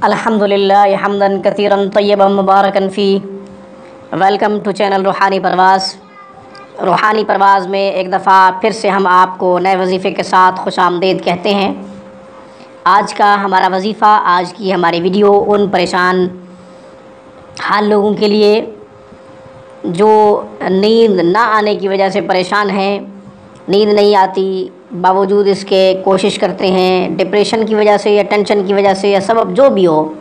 الحمدللہ حمدن کثیرن طیبا مبارکن فی۔ Welcome to channel روحانی پرواز۔ روحانی پرواز میں ایک دفعہ پھر سے ہم آپ کو نئے وظیفے کے ساتھ خوش آمدید کہتے ہیں۔ آج کا ہمارا وظیفہ، آج کی ہماری ویڈیو ان پریشان حال لوگوں کے لیے جو نیند نہ آنے کی وجہ سے پریشان ہیں، نیند نہیں آتی، باوجود اس کے کوشش کرتے ہیں، ڈپریشن کی وجہ سے یا ٹینشن کی وجہ سے یا سبب جو بھی ہو،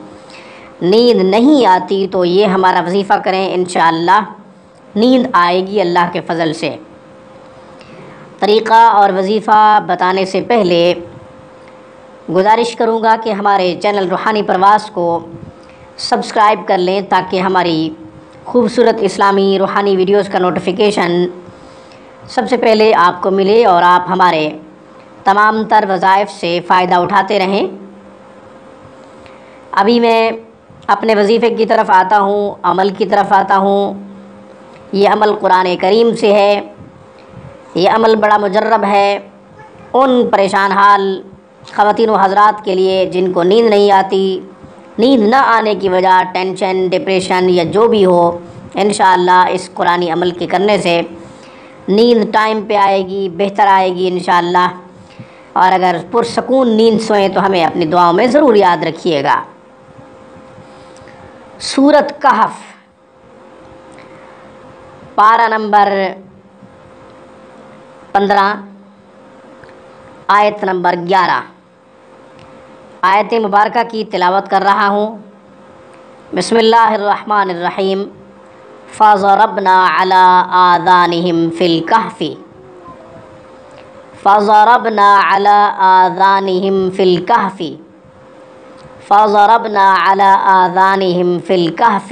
نیند نہیں آتی، تو یہ ہمارا وظیفہ کریں، انشاءاللہ نیند آئے گی اللہ کے فضل سے۔ طریقہ اور وظیفہ بتانے سے پہلے گزارش کروں گا کہ ہمارے چینل روحانی پرواز کو سبسکرائب کر لیں تاکہ ہماری خوبصورت اسلامی روحانی ویڈیوز کا نوٹیفیکیشن سب سے پہلے آپ کو ملے اور آپ ہمارے تمام تر وظائف سے فائدہ اٹھاتے رہیں۔ ابھی میں اپنے وظیفے کی طرف آتا ہوں، عمل کی طرف آتا ہوں۔ یہ عمل قرآن کریم سے ہے، یہ عمل بڑا مجرب ہے ان پریشان حال خواتین و حضرات کے لیے جن کو نیند نہیں آتی، نیند نہ آنے کی وجہ ٹینشن، ڈپریشن یا جو بھی ہو، انشاءاللہ اس قرآنی عمل کے کرنے سے نیند ٹائم پہ آئے گی، بہتر آئے گی انشاءاللہ۔ اور اگر پرسکون نیند سوئیں تو ہمیں اپنی دعاؤں میں ضرور یاد رکھیے گا۔ سورۃ کہف، پارہ نمبر 15، آیت نمبر 11، آیت مبارکہ کی تلاوت کر رہا ہوں۔ بسم اللہ الرحمن الرحیم۔ فَضَرَبْنَا عَلَىٰ آذَانِهِمْ فِي الْكَهْفِ فَضَرَبْنَا عَلَىٰ آذَانِهِمْ فِي الْكَهْفِ فَضَرَبْنَا عَلَىٰ آذَانِهِمْ فِي الْكَهْفِ۔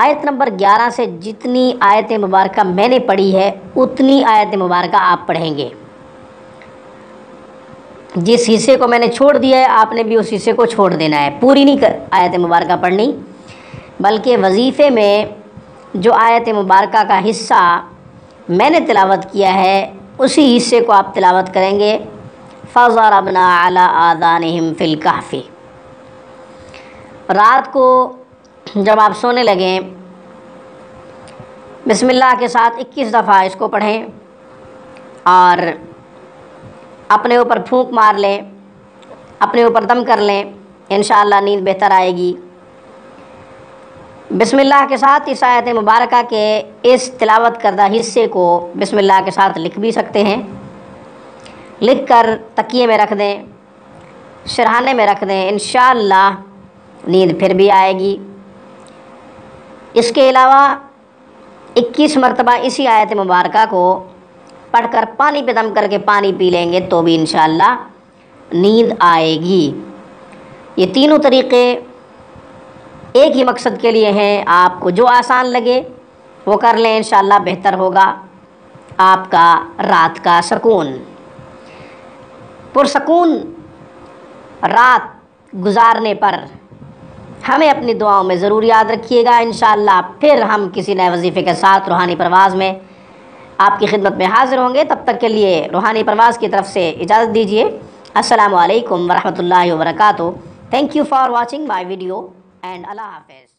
آیت نمبر 11 سے جتنی آیت مبارکہ میں نے پڑھی ہے اتنی آیت مبارکہ آپ پڑھیں گے۔ جس حصے کو میں نے چھوڑ دیا ہے آپ نے بھی اس حصے کو چھوڑ دینا ہے، پوری نہیں آیت مبارکہ پڑھنی، بلکہ وظیفے میں جو آیت مبارکہ کا حصہ میں نے تلاوت کیا ہے اسی حصے کو آپ تلاوت کریں گے۔ فَضَرَبْنَا عَلَىٰ آذَانِهِمْ فِي الْكَهْفِ۔ رات کو جب آپ سونے لگیں بسم اللہ کے ساتھ 21 دفعہ اس کو پڑھیں اور اپنے اوپر پھونک مار لیں، اپنے اوپر دم کر لیں، انشاءاللہ نیند بہتر آئے گی۔ بسم اللہ کے ساتھ اس آیت مبارکہ کے اس تلاوت کردہ حصے کو بسم اللہ کے ساتھ لکھ بھی سکتے ہیں، لکھ کر تکیے میں رکھ دیں، سرہانے میں رکھ دیں، انشاءاللہ نیند پھر بھی آئے گی۔ اس کے علاوہ 21 مرتبہ اسی آیت مبارکہ کو پڑھ کر پانی پہ دم کر کے پانی پی لیں گے تو بھی انشاءاللہ نیند آئے گی۔ یہ تینوں طریقے ایک ہی مقصد کے لیے ہیں، آپ کو جو آسان لگے وہ کر لیں، انشاءاللہ بہتر ہوگا آپ کا رات کا سکون۔ پرسکون رات گزارنے پر ہمیں اپنی دعاؤں میں ضرور یاد رکھیے گا، انشاءاللہ پھر ہم کسی نئے وظیفے کے ساتھ روحانی پرواز میں آپ کی خدمت میں حاضر ہوں گے۔ تب تک کے لیے روحانی پرواز کی طرف سے اجازت دیجیے۔ السلام علیکم ورحمۃ اللہ وبرکاتہ۔ Thank you for watching my video and اللہ حافظ۔